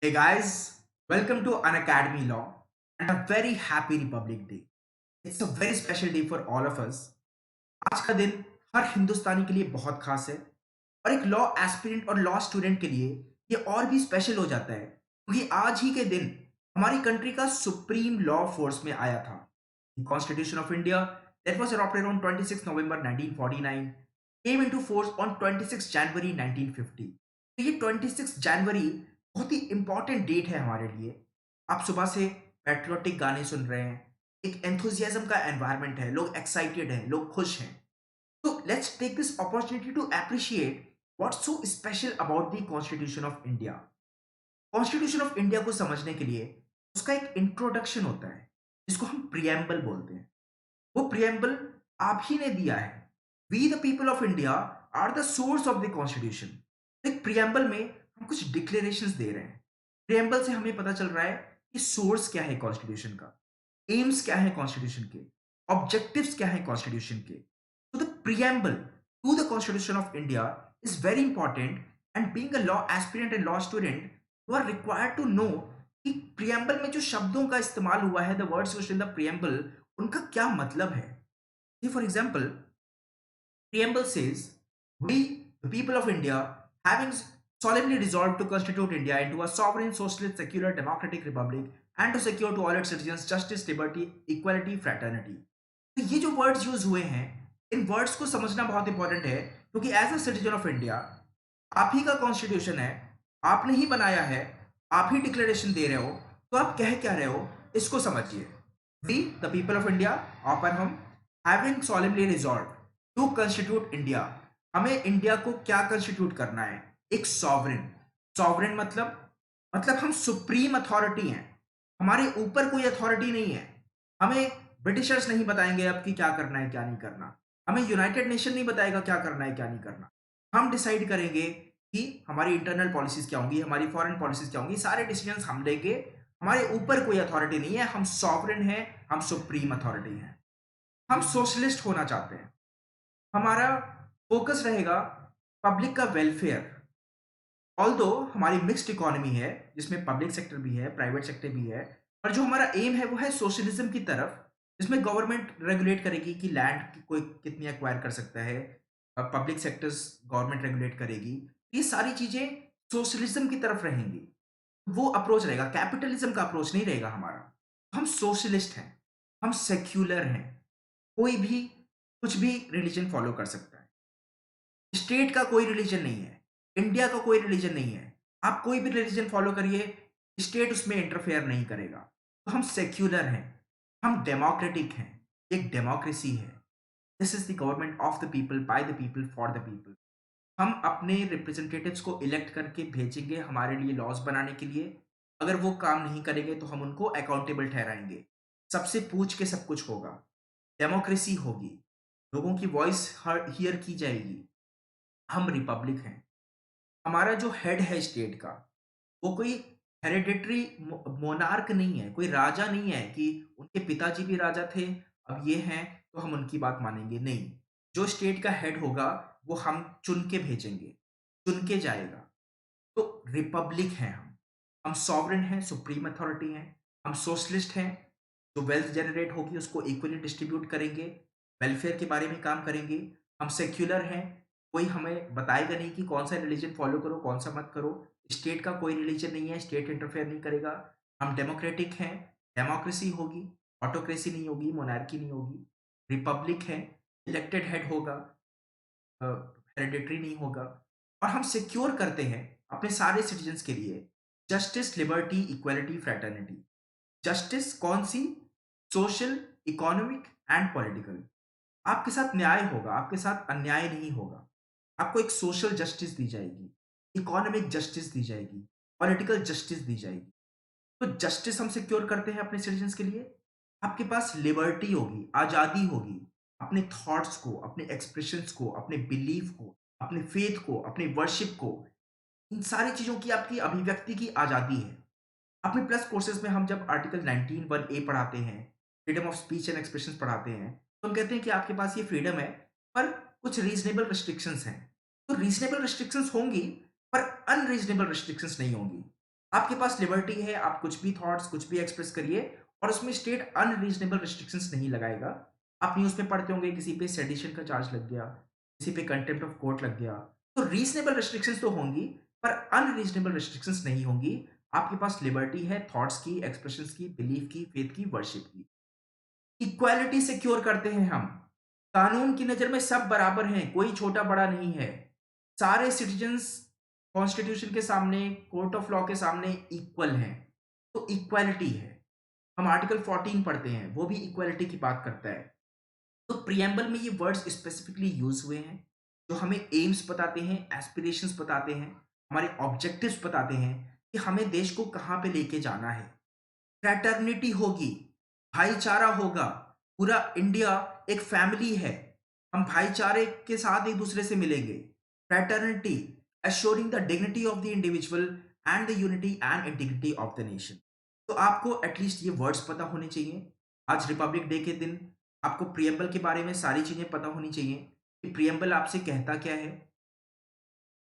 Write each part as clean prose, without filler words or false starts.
Hey guys, welcome to An Academy Law and a very happy Republic Day. It's a very special day for all of us. आज का दिन हर हिंदुस्तानी के लिए बहुत खास है और एक लॉ एस्पिरेंट और लॉ स्टूडेंट के लिए ये और भी स्पेशल हो जाता है क्योंकि आज ही के दिन हमारी कंट्री का सुप्रीम लॉ फोर्स में आया था। Constitution of India that was adopted on 26 November 1949 came into force on 26 January 1950। तो ये 26 जनवरी बहुत ही इंपॉर्टेंट डेट है हमारे लिए। आप सुबह से पैट्रियोटिक गाने सुन रहे हैं, एक एंथुसियाज्म का एनवायरनमेंट है, लोग एक्साइटेड हैं, लोग खुश हैं। So let's take this opportunity to appreciate what's so special about the Constitution of India. Constitution of India को समझने के लिए उसका एक इंट्रोडक्शन होता है जिसको हम प्रियम्बल बोलते हैं। वो प्रियम्बल आप ही ने दिया है। We the people of India are the source of the constitution. एक प्रियम्बल में हम कुछ डिक्लेरेशंस दे रहे हैं। प्रियम्बल से हमें पता चल रहा है कि सोर्स क्या है कॉन्स्टिट्यूशन का, एम्स क्या है कॉन्स्टिट्यूशन के, ऑब्जेक्टिव्स क्या है कॉन्स्टिट्यूशन के। तो the preamble to the constitution of India is very important and being a law aspirant and law student you are required to know कि प्रियम्बल में जो शब्दों का इस्तेमाल हुआ है, the words used in the preamble, उनका क्या मतलब है। See, for example, preamble says, "We, the people of India, having solemnly resolved to constitute India into a sovereign, socialist, secular, democratic republic, and to secure to all its citizens justice, liberty, equality, fraternity." तो ये जो words use हुए हैं, इन words को समझना बहुत important है क्योंकि as a citizen of India आप ही का कॉन्स्टिट्यूशन है, आपने ही बनाया है, आप ही डिक्लेरेशन दे रहे हो, तो आप कह क्या रहे हो इसको समझिए। We the people of India, अपन हम, having solemnly resolved to constitute India, हमें इंडिया को क्या कंस्टिट्यूट करना है, एक सॉवरेन। सॉवरेन मतलब हम सुप्रीम अथॉरिटी हैं, हमारे ऊपर कोई अथॉरिटी नहीं है। हमें ब्रिटिशर्स नहीं बताएंगे अब कि क्या करना है क्या नहीं करना, हमें यूनाइटेड नेशन नहीं बताएगा क्या करना है क्या नहीं करना। हम डिसाइड करेंगे कि हमारी इंटरनल पॉलिसीज क्या होंगी, हमारी फॉरेन पॉलिसीज क्या होंगी, सारे डिसीजंस हम लेंगे। हमारे ऊपर कोई अथॉरिटी नहीं है, हम सॉवरेन हैं, हम सुप्रीम अथॉरिटी हैं। हम सोशलिस्ट होना चाहते हैं। हमारा फोकस रहेगा पब्लिक का वेलफेयर। ऑल्दो हमारी मिक्स्ड इकोनॉमी है जिसमें पब्लिक सेक्टर भी है, प्राइवेट सेक्टर भी है, पर जो हमारा एम है वो है सोशलिज्म की तरफ, जिसमें गवर्नमेंट रेगुलेट करेगी कि लैंड कोई कितनी एक्वायर कर सकता है, पब्लिक सेक्टर्स गवर्नमेंट रेगुलेट करेगी। ये सारी चीजें सोशलिज्म की तरफ रहेंगी। वो अप्रोच रहेगा, कैपिटलिज्म का अप्रोच नहीं रहेगा हमारा। हम सोशलिस्ट हैं, हम सेक्युलर हैं, कोई भी कुछ भी रिलीजन फॉलो कर सकता है। स्टेट का कोई रिलीजन नहीं है, इंडिया का कोई रिलीजन नहीं है। आप कोई भी रिलीजन फॉलो करिए, स्टेट उसमें इंटरफेयर नहीं करेगा। तो हम सेक्युलर हैं, हम डेमोक्रेटिक हैं, एक डेमोक्रेसी है। This is the government of the people, by the people, for the people. हम अपने रिप्रेजेंटेटिव्स को इलेक्ट करके भेजेंगे हमारे लिए लॉज बनाने के लिए। अगर वो काम नहीं करेंगे तो हम उनको अकाउंटेबल ठहराएंगे। सबसे पूछ के सब कुछ होगा, डेमोक्रेसी होगी, लोगों की वॉइस हियर की जाएगी। हम रिपब्लिक हैं। हमारा जो हेड है स्टेट का, वो कोई हेरिडिटरी मोनार्क नहीं है, कोई राजा नहीं है कि उनके पिताजी भी राजा थे, अब ये हैं तो हम उनकी बात मानेंगे, नहीं। जो स्टेट का हेड होगा वो हम चुन के भेजेंगे, चुन के जाएगा। तो रिपब्लिक हैं हम सॉवरेन हैं, सुप्रीम अथॉरिटी हैं, हम सोशलिस्ट हैं, जो वेल्थ जनरेट होगी उसको इक्वली डिस्ट्रीब्यूट करेंगे, वेलफेयर के बारे में काम करेंगे। हम सेक्युलर हैं, कोई हमें बताएगा नहीं कि कौन सा रिलीजन फॉलो करो कौन सा मत करो। स्टेट का कोई रिलीजन नहीं है, स्टेट इंटरफेयर नहीं करेगा। हम डेमोक्रेटिक हैं, डेमोक्रेसी होगी, ऑटोक्रेसी नहीं होगी, मोनार्की नहीं होगी। रिपब्लिक है, इलेक्टेड हेड होगा, हेरिडिटरी नहीं होगा। और हम सिक्योर करते हैं अपने सारे सिटीजन्स के लिए justice, liberty, equality, fraternity. Justice कौन सी? Social, economic and political. आपके साथ न्याय होगा, आपके साथ अन्याय नहीं होगा। आपको एक सोशल जस्टिस दी जाएगी, इकोनॉमिक जस्टिस दी जाएगी, पॉलिटिकल जस्टिस दी जाएगी। तो जस्टिस हम सिक्योर करते हैं अपने सिटीजन्स के लिए। आपके पास लिबर्टी होगी, आज़ादी होगी, अपने थॉट्स को, अपने एक्सप्रेशंस को, अपने बिलीफ को, अपने फेथ को, अपने वर्शिप को, इन सारी चीज़ों की आपकी अभिव्यक्ति की आज़ादी है। अपने प्लस कोर्सेज में हम जब आर्टिकल 19 1 ए पढ़ाते हैं, freedom of speech and expression पढ़ाते हैं, तो हम कहते हैं कि आपके पास ये फ्रीडम है, पर कुछ रीजनेबल रिस्ट्रिक्शंस हैं। तो रीजनेबल रिस्ट्रिक्शंस होंगी, पर अनरीजनेबल रिस्ट्रिक्शंस नहीं होंगी। आपके पास लिबर्टी है, आप कुछ भी थॉट्स, कुछ भी एक्सप्रेस करिए और उसमें स्टेट अनरीजनेबल रिस्ट्रिक्शंस नहीं लगाएगा। आप न्यूज़ में पढ़ते होंगे किसी पे सेडिशन का चार्ज लग गया, किसी पे कंटेम्प्ट ऑफ कोर्ट लग गया। तो रीज़नेबल रिस्ट्रिक्शंस तो होंगी, पर अनरीजनेबल रिस्ट्रिक्शंस नहीं होंगी। आपके पास लिबर्टी है थॉट्स की, एक्सप्रेशंस की, बिलीफ की, फेथ की, वर्शिप की। इक्वालिटी सिक्योर करते हैं हम। कानून की नज़र में सब बराबर हैं, कोई छोटा-बड़ा नहीं है। सारे सिटीज़न्स कॉन्स्टिट्यूशन के सामने, कोर्ट ऑफ लॉ के सामने इक्वल हैं। तो इक्वालिटी है। हम आर्टिकल 14 पढ़ते हैं, वो भी इक्वालिटी की बात करता है। तो प्रिएम्बल में ये वर्ड्स स्पेसिफिकली यूज़ हुए हैं, जो हमें एम्स बताते हैं, एस्पिरेशंस बताते हैं, हमारे ऑब्जेक्टिव्स बताते हैं कि हमें देश को कहाँ पे लेके जाना है। फ्रैटर्निटी होगी, भाईचारा होगा, पूरा इंडिया एक फैमिली है, हम भाईचारे के साथ एक-दूसरे से मिलेंगे। Fraternity, assuring the dignity of the individual and the unity and integrity of the nation. तो आपको एटलीस्ट ये वर्ड्स पता होने चाहिए। आज रिपब्लिक डे के दिन आपको प्रिएम्बल के बारे में सारी चीज़ें पता होनी चाहिए कि प्रिएम्बल आपसे कहता क्या है,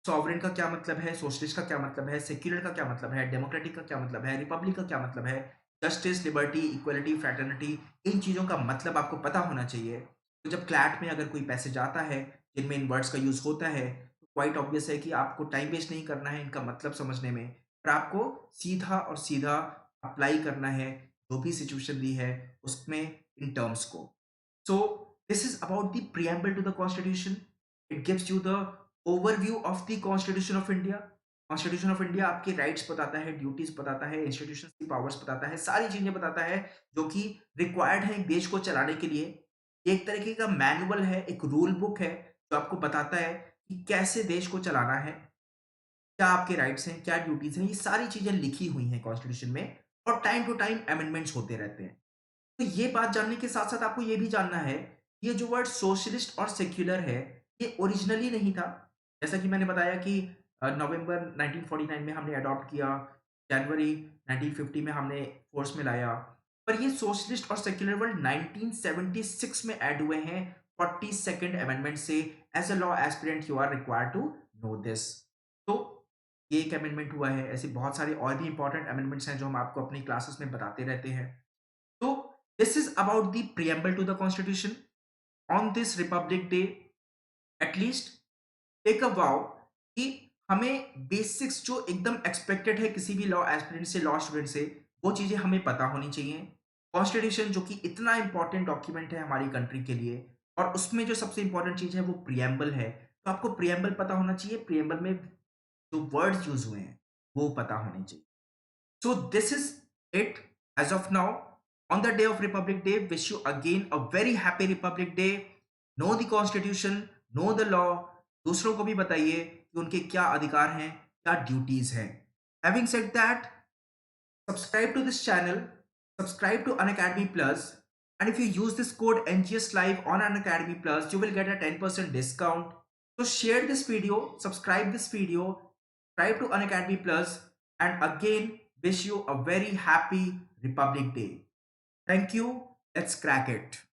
सॉवरेन का क्या मतलब है, सोशलिस्ट का क्या मतलब है, सेक्युलर का क्या मतलब है, डेमोक्रेटिक का क्या मतलब है, रिपब्लिक का क्या मतलब है, जस्टिस, लिबर्टी, इक्वालिटी, फ्रैटर्निटी, इन चीज़ों का मतलब आपको पता होना चाहिए। तो जब क्लैट में अगर कोई पैसेज आता है, जिनमें इन वर्ड्स का यूज़ होता है, तो क्वाइट ऑब्वियस है कि आपको टाइम वेस्ट नहीं करना है इनका मतलब समझने में, पर आपको सीधा और सीधा अप्लाई करना है, जो भी सिचुएशन दी है, उसमें इन टर्म्स को। So this is about the preamble to the Constitution. It gives you the overview of the Constitution of India. Constitution of India आपके राइट्स बताता है, ड्यूटीज बताता है, इंस्टीट्यूशंस की पावर्स बताता है, सारी चीजें बताता है जो कि रिक्वायर्ड है एक देश को चलाने के लिए। ये एक तरीके का मैनुअल है, एक रूल बुक है जो आपको बताता है कि कैसे देश को चलाना है, क्या आपके राइट्स हैं, क्या ड्यूटीज हैं, ये सारी चीजें लिखी हुई हैं कॉन्स्टिट्यूशन में और टाइम टू टाइम अमेंडमेंट्स होते रहते हैं। तो ये बात जानने के साथ-साथ आपको ये भी जानना है, ये जो वर्ड सोशलिस्ट और सेक्युलर है, ये ओरिजिनली नहीं था। जैसा कि मैंने बताया कि नवंबर 1949 में हमने अडॉप्ट किया, जनवरी 1950 में हमने फ़ोर्स में लाया। पर ये सोशलिस्ट और सेक्युलर वर्ड 1976 में ऐड हुए हैं 42nd अमेंडमेंट से। As a law aspirant you are required to know this. तो ये एक अमेंडमेंट हुआ है। ऐसे बहुत सारे और भी इम्पोर्टेंट अमेंडमेंट्स हैं जो हम आपको अपनी क्लासेस में बताते रहते हैं। So, this is about the preamble to the Constitution. On this Republic Day, at least take a vow कि हमें बेसिक्स जो एकदम एक्सपेक्टेड है किसी भी लॉ एस्पिरेंट से, लॉ स्टूडेंट से, वो चीज़ें हमें पता होनी चाहिए। कॉन्स्टिट्यूशन जो कि इतना इंपॉर्टेंट डॉक्यूमेंट है हमारी कंट्री के लिए और उसमें जो सबसे इंपॉर्टेंट चीज़ है वो प्रिएम्बल है। तो आपको प्रिएम्बल पता होना चाहिए, प्रिएम्बल में जो वर्ड्स यूज़ हुए हैं, वो पता होने चाहिए। So this is it as of now. On the day of Republic Day, wish you again a very happy Republic Day. Know the Constitution, know the law. दूसरों को भी बताइए कि उनके क्या अधिकार हैं, क्या ड्यूटीज हैं. Having said that, subscribe to this channel, subscribe to Unacademy Plus, and if you use this code NGS Live on Unacademy Plus, you will get a 10% discount. So share this video, subscribe this video, subscribe to Unacademy Plus, and again wish you a very happy Republic Day. Thank you. Let's crack it.